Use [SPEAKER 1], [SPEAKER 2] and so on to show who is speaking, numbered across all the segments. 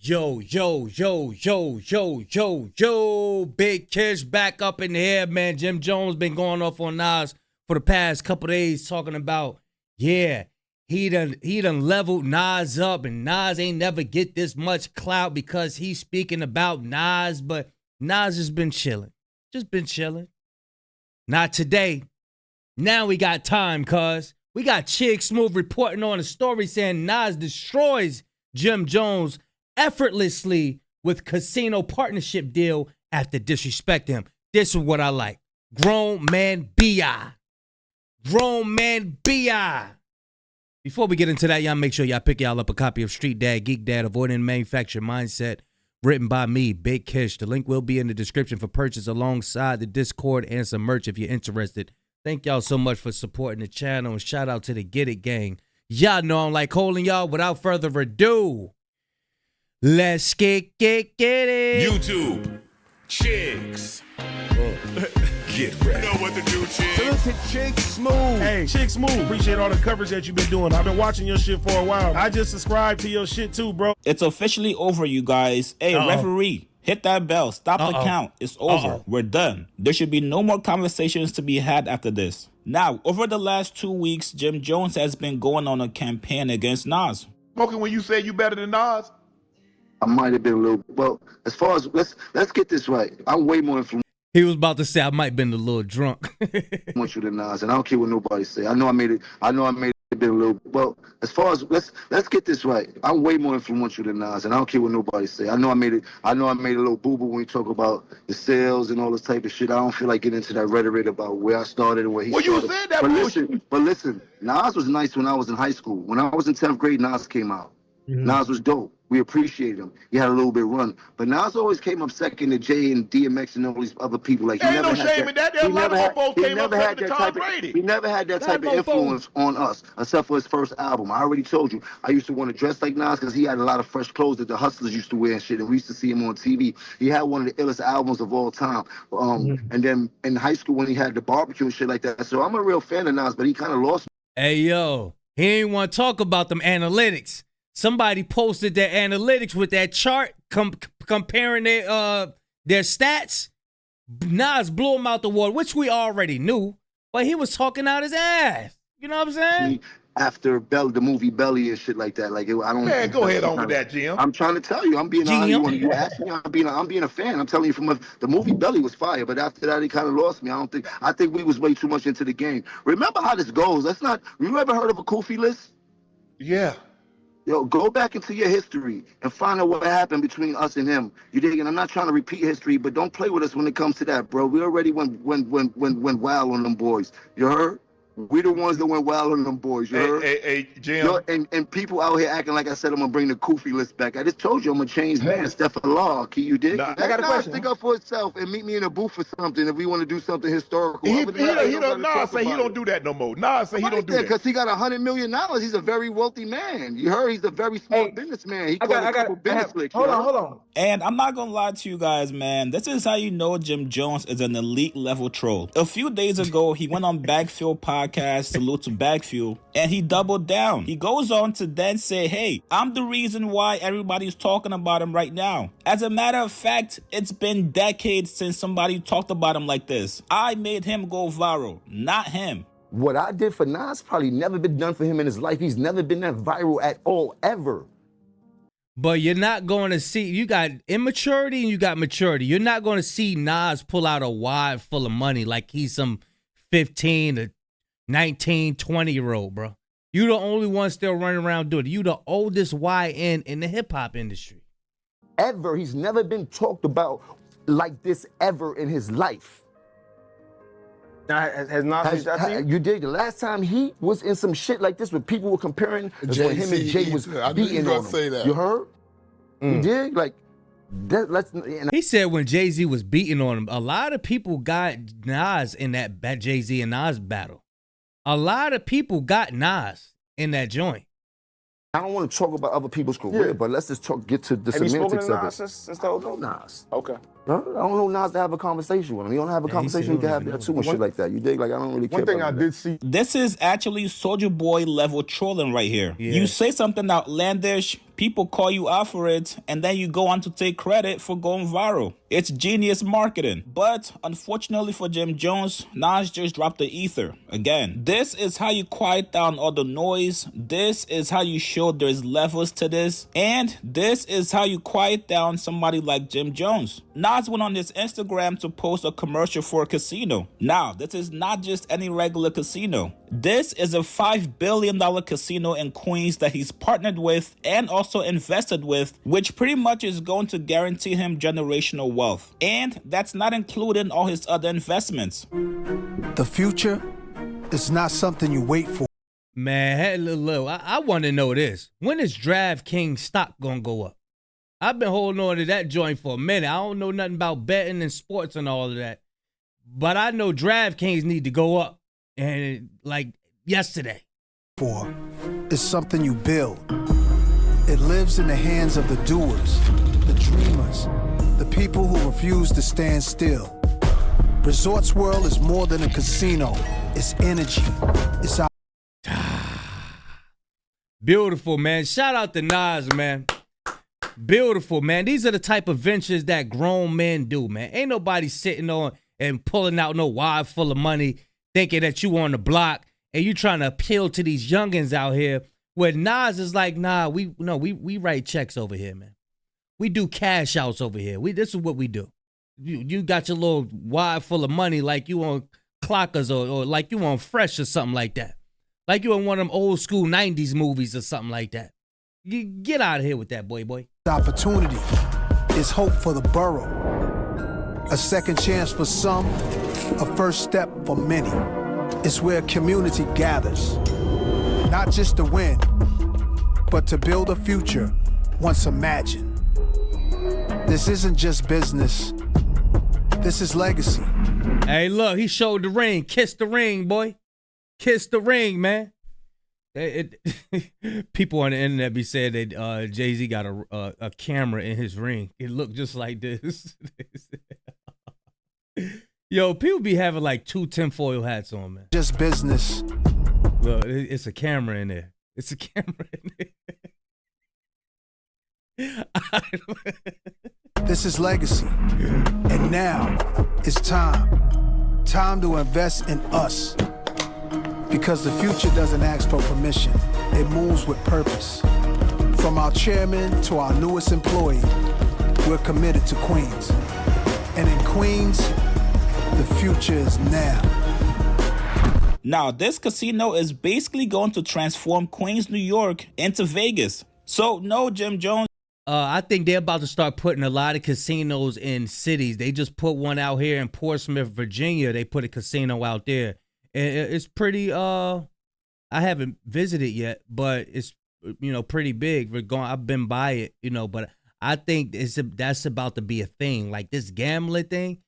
[SPEAKER 1] Yo, Big Kish back up in the air, man. Jim Jones been going off on Nas for the past couple days talking about, yeah, he done leveled Nas up, and Nas ain't never get this much clout because he's speaking about Nas, but Nas has been chilling. Just been chilling. Not today. Now we got time, cuz. We got Chig Smooth reporting on a story saying Nas destroys Jim Jones effortlessly with casino partnership deal after disrespecting him. This is what I like. Grown man B.I. Grown man B.I. Before we get into that, y'all make sure y'all pick y'all up a copy of Street Dad, Geek Dad, Avoiding Manufactured Mindset, written by me, Big Kish. The link will be in the description for purchase alongside the Discord and some merch if you're interested. Thank y'all so much for supporting the channel, and shout out to the Get It gang. Y'all know I'm like holding y'all. Without further ado, let's get it.
[SPEAKER 2] YouTube, Chicks. Get ready. You know what to do, Chicks.
[SPEAKER 3] Salute to Chig Smooth. Hey, Chig Smooth. Appreciate all the coverage that you've been doing. I've been watching your shit for a while. I just subscribed to your shit too, bro.
[SPEAKER 4] It's officially over, you guys. Hey, referee, hit that bell. Stop the count. It's over. We're done. There should be no more conversations to be had after this. Now, over the last 2 weeks, Jim Jones has been going on a campaign against Nas.
[SPEAKER 2] Smoking when you say you better than Nas?
[SPEAKER 5] I might have been a little, well, as far as, let's get this right. I'm way more influential
[SPEAKER 1] He was about to say I might have been a little drunk.
[SPEAKER 5] than Nas, and I don't care what nobody say. I know I made it been a little, well, as far as, let's get this right. I'm way more influential than Nas, and I don't care what nobody say. I know I made a little boo-boo when we talk about the sales and all this type of shit. I don't feel like getting into that rhetoric about where I started and where he started.
[SPEAKER 2] Well, you said that,
[SPEAKER 5] but listen, Nas was nice when I was in high school. When I was in 10th grade, Nas came out. Nas was dope. We appreciated him. He had a little bit of run. But Nas always came up second to Jay and DMX and all these other people. Like,
[SPEAKER 2] ain't no shame in that. There's a lot of folks came up second to Tom Brady.
[SPEAKER 5] He never had that type of influence on us, except for his first album. I already told you, I used to want to dress like Nas because he had a lot of fresh clothes that the hustlers used to wear and shit, and we used to see him on TV. He had one of the illest albums of all time. And then in high school when he had the barbecue and shit like that. So I'm a real fan of Nas, but he kind of lost me.
[SPEAKER 1] Hey, yo, he ain't want to talk about them analytics. Somebody posted their analytics with that chart comparing their stats. Nas blew him out the water, which we already knew, but he was talking out his ass. You know what I'm saying?
[SPEAKER 5] After the movie Belly and shit like that, like I don't.
[SPEAKER 2] Man, go ahead on with that, Jim.
[SPEAKER 5] I'm trying to tell you, I'm being honest. You ask me, I'm being a fan. I'm telling you, from the movie Belly was fire, but after that, he kind of lost me. I think we was way too much into the game. Remember how this goes? You ever heard of a Kofi list?
[SPEAKER 2] Yeah.
[SPEAKER 5] Yo, go back into your history and find out what happened between us and him. You dig? And I'm not trying to repeat history, but don't play with us when it comes to that, bro. We already went wild on them boys. You heard? We the ones that went wild on them boys. You heard?
[SPEAKER 2] Hey, Jim.
[SPEAKER 5] Yo, and people out here acting like I said I'm gonna bring the Kofi list back. I just told you I'm gonna change man. Stephen Law. You dig?
[SPEAKER 2] Nah,
[SPEAKER 5] I got a question. Stick up for itself and meet me in a booth for something if we want to do something historical.
[SPEAKER 2] Nas say he don't do that no more. Nas say he don't do that
[SPEAKER 5] because he got $100 million. He's a very wealthy man. You heard? He's a very smart businessman. He got a couple business flicks.
[SPEAKER 3] Hold on.
[SPEAKER 4] And I'm not gonna lie to you guys, man. This is how you know Jim Jones is an elite level troll. A few days ago, he went on Backfield Podcast, salute to Backfield, and he doubled down. He goes on to then say, hey, I'm the reason why everybody's talking about him right now. As a matter of fact, it's been decades since somebody talked about him like this. I made him go viral, not him.
[SPEAKER 6] What I did for Nas probably never been done for him in his life. He's never been that viral at all, ever.
[SPEAKER 1] But you're not going to see, you got immaturity and you got maturity. You're not going to see Nas pull out a wad full of money like he's some 15 to 19, 20-year-old, bro. You the only one still running around doing it. You the oldest YN in the hip-hop industry.
[SPEAKER 6] Ever. He's never been talked about like this ever in his life.
[SPEAKER 3] Now, has Nas reached out to you?
[SPEAKER 6] You did. The last time he was in some shit like this where people were comparing when him and Jay was beating on him. You heard? You did? Like,
[SPEAKER 1] he said when Jay-Z was beating on him, a lot of people got Nas in that Jay-Z and Nas battle. A lot of people got Nas in that joint.
[SPEAKER 6] I don't want to talk about other people's career, but let's just get to the semantics of it.
[SPEAKER 3] Since the whole thing?
[SPEAKER 6] Nas.
[SPEAKER 3] Okay.
[SPEAKER 6] I don't know Nas to have a conversation with him. You don't have a conversation, you can have that too and shit like that. You dig? Like, I don't really care.
[SPEAKER 3] One thing I did see.
[SPEAKER 4] This is actually Soulja Boy level trolling right here.
[SPEAKER 1] Yeah.
[SPEAKER 4] You say something outlandish, people call you out for it, and then you go on to take credit for going viral. It's genius marketing. But unfortunately for Jim Jones, Nas just dropped the ether again. This is how you quiet down all the noise. This is how you show there's levels to this. And this is how you quiet down somebody like Jim Jones. Nas went on his Instagram to post a commercial for a casino. Now, this is not just any regular casino. This is a $5 billion casino in Queens that he's partnered with and also invested with, which pretty much is going to guarantee him generational wealth. And that's not including all his other investments.
[SPEAKER 7] The future is not something you wait for.
[SPEAKER 1] Man, hey, look, I want to know this. When is DraftKings stock going to go up? I've been holding on to that joint for a minute. I don't know nothing about betting and sports and all of that. But I know DraftKings need to go up. And like yesterday.
[SPEAKER 7] For is something you build. It lives in the hands of the doers, the dreamers, the people who refuse to stand still. Resorts World is more than a casino. It's energy. It's our
[SPEAKER 1] Beautiful, man. Shout out to Nas, man. Beautiful, man. These are the type of ventures that grown men do, man. Ain't nobody sitting on and pulling out no wad full of money thinking that you on the block and you trying to appeal to these youngins out here. Where Nas is like, nah, we write checks over here, man. We do cash outs over here. This is what we do. You got your little wad full of money like you on Clockers or like you on Fresh or something like that. Like you in one of them old school 90s movies or something like that. You get out of here with that, boy.
[SPEAKER 7] opportunity. It's hope for the borough. A second chance for some, a first step for many. It's where community gathers. Not just to win, but to build a future once imagined. This isn't just business. This is legacy.
[SPEAKER 1] Hey, look, he showed the ring. Kiss the ring, boy. Kiss the ring, man. People on the internet be saying that Jay-Z got a camera in his ring. It looked just like this. Yo, people be having like two tinfoil hats on, man.
[SPEAKER 7] Just business.
[SPEAKER 1] Look, it's a camera in there. It's a camera in there.
[SPEAKER 7] This is legacy. And now it's time. Time to invest in us. Because the future doesn't ask for permission. It moves with purpose. From our chairman to our newest employee, we're committed to Queens. And in Queens, the future is now.
[SPEAKER 4] Now, this casino is basically going to transform Queens, New York into Vegas. So, no, Jim Jones.
[SPEAKER 1] I think they're about to start putting a lot of casinos in cities. They just put one out here in Portsmouth, Virginia. They put a casino out there. It's pretty, I haven't visited yet, but it's, pretty big. I've been by it, but I think that's about to be a thing, like this gambling thing.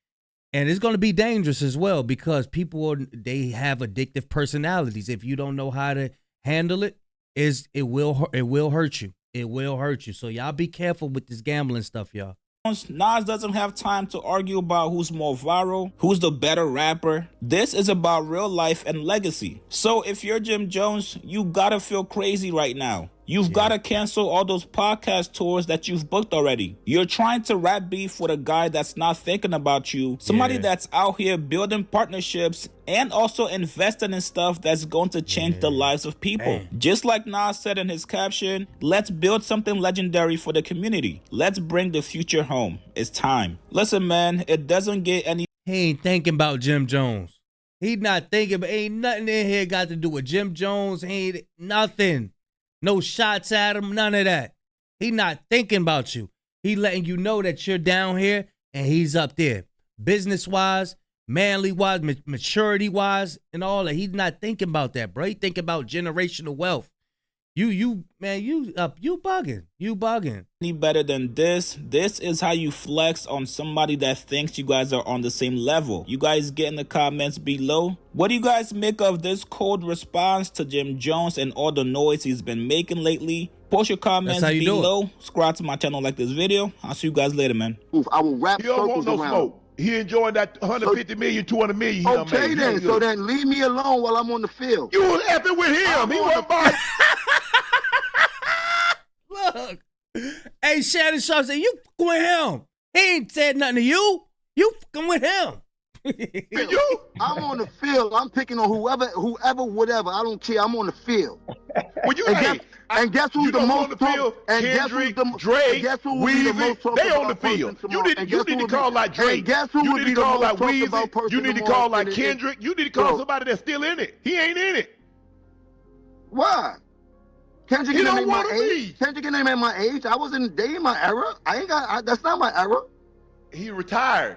[SPEAKER 1] And it's going to be dangerous as well because they have addictive personalities. If you don't know how to handle it, it will hurt you. It will hurt you. So y'all be careful with this gambling stuff, y'all.
[SPEAKER 4] Nas doesn't have time to argue about who's more viral, who's the better rapper. This is about real life and legacy. So if you're Jim Jones, you gotta feel crazy right now. You've got to cancel all those podcast tours that you've booked already. You're trying to rap beef with a guy that's not thinking about you. Somebody that's out here building partnerships and also investing in stuff that's going to change the lives of people. Just like Nas said in his caption, let's build something legendary for the community. Let's bring the future home. It's time. Listen, man, it doesn't get any...
[SPEAKER 1] He ain't thinking about Jim Jones. He not thinking, but ain't nothing in here got to do with Jim Jones. Ain't nothing. No shots at him, none of that. He not thinking about you. He letting you know that you're down here and he's up there. Business-wise, manly-wise, maturity-wise, and all that. He's not thinking about that, bro. He thinking about generational wealth. You bugging. You bugging.
[SPEAKER 4] Any better than this? This is how you flex on somebody that thinks you guys are on the same level. You guys get in the comments below. What do you guys make of this cold response to Jim Jones and all the noise he's been making lately? Post your comments
[SPEAKER 1] how you do it.
[SPEAKER 4] below. Subscribe to my channel, like this video. I'll see you guys later, man.
[SPEAKER 5] I will wrap
[SPEAKER 8] He don't want
[SPEAKER 5] circles
[SPEAKER 8] no
[SPEAKER 5] around.
[SPEAKER 8] smoke. He enjoying that 150 million, 200 million he done
[SPEAKER 5] Okay
[SPEAKER 8] made.
[SPEAKER 5] then, so then leave me alone while I'm on the field.
[SPEAKER 8] You was effing with him. He wasn't buying.
[SPEAKER 1] Look. Hey, Shannon Sharp said, you fucking with him. He ain't said nothing to you. You fucking with him.
[SPEAKER 8] You?
[SPEAKER 5] I'm on the field. I'm picking on whoever, whatever. I don't care. I'm on the field.
[SPEAKER 8] Well, you
[SPEAKER 5] and guess who's
[SPEAKER 8] you
[SPEAKER 5] the
[SPEAKER 8] know
[SPEAKER 5] most
[SPEAKER 8] on the field?
[SPEAKER 5] and
[SPEAKER 8] Kendrick,
[SPEAKER 5] guess who
[SPEAKER 8] Drake,
[SPEAKER 5] guess who would be the
[SPEAKER 8] Weezy,
[SPEAKER 5] most talked
[SPEAKER 8] they on the
[SPEAKER 5] about person
[SPEAKER 8] field.
[SPEAKER 5] tomorrow?
[SPEAKER 8] You need to call like Drake.
[SPEAKER 5] And guess who
[SPEAKER 8] you
[SPEAKER 5] would
[SPEAKER 8] need
[SPEAKER 5] be
[SPEAKER 8] to
[SPEAKER 5] the
[SPEAKER 8] call
[SPEAKER 5] most
[SPEAKER 8] like
[SPEAKER 5] talked about
[SPEAKER 8] Weezy.
[SPEAKER 5] person
[SPEAKER 8] You need to
[SPEAKER 5] tomorrow?
[SPEAKER 8] call like Kendrick. You need to call somebody that's still in it. He ain't in it.
[SPEAKER 5] Why? Kendrick
[SPEAKER 8] He
[SPEAKER 5] ain't
[SPEAKER 8] don't
[SPEAKER 5] my
[SPEAKER 8] want to
[SPEAKER 5] age.
[SPEAKER 8] be.
[SPEAKER 5] Kendrick ain't at my age. I wasn't dating my era. That's not my era.
[SPEAKER 8] He retired.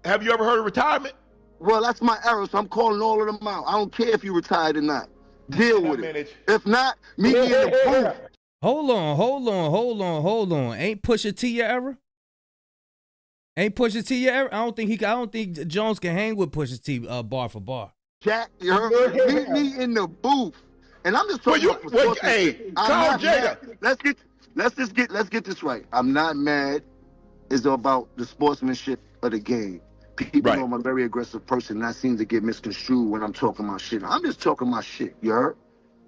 [SPEAKER 8] Have you ever heard of retirement?
[SPEAKER 5] Well, that's my era, so I'm calling all of them out. I don't care if you retired or not. Deal with it. If not, meet me in the booth.
[SPEAKER 1] Hold on. Ain't Pusha T your era? Ain't Pusha T your era? I don't think Jones can hang with Pusha T bar for bar.
[SPEAKER 5] Jack, you heard me? Meet me in the booth. And I'm just talking about for sports.
[SPEAKER 8] Hey,
[SPEAKER 5] I'm
[SPEAKER 8] call
[SPEAKER 5] not
[SPEAKER 8] Jacob.
[SPEAKER 5] mad. Let's get this right. I'm not mad. It's about the sportsmanship of the game. People know I'm a very aggressive person, and I seem to get misconstrued when I'm talking my shit. I'm just talking my shit, you heard?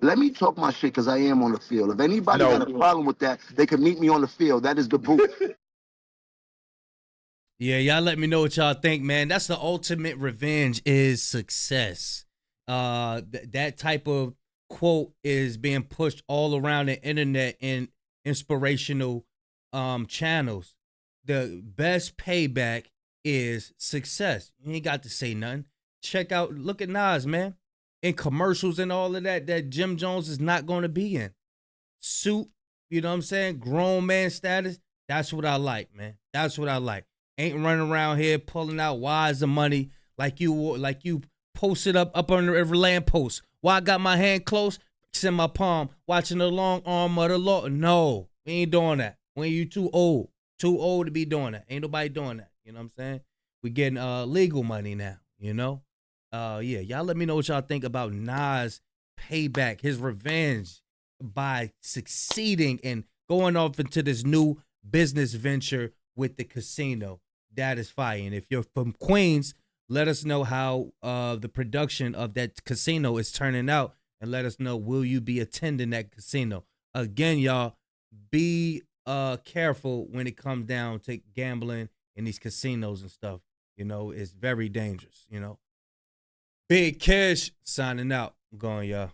[SPEAKER 5] Let me talk my shit because I am on the field. If anybody got a problem with that, they can meet me on the field. That is the booth.
[SPEAKER 1] Yeah, y'all let me know what y'all think, man. That's the ultimate revenge is success. That type of quote is being pushed all around the internet in inspirational channels. The best payback is success. You ain't got to say nothing. Look at Nas, man. In commercials and all of that Jim Jones is not going to be in. Suit, you know what I'm saying? Grown man status. That's what I like, man. That's what I like. Ain't running around here pulling out wires of money like you posted up under every lamppost. Why I got my hand close, in my palm, watching the long arm of the law. No, we ain't doing that. When you too old to be doing that. Ain't nobody doing that. You know what I'm saying? We getting legal money now, you know? Yeah, y'all let me know what y'all think about Nas' payback, his revenge by succeeding and going off into this new business venture with the casino. That is fire. And if you're from Queens, let us know how the production of that casino is turning out, and let us know, will you be attending that casino? Again, y'all, be careful when it comes down to gambling in these casinos and stuff. You know, it's very dangerous, you know. Big Cash signing out. I'm going, y'all.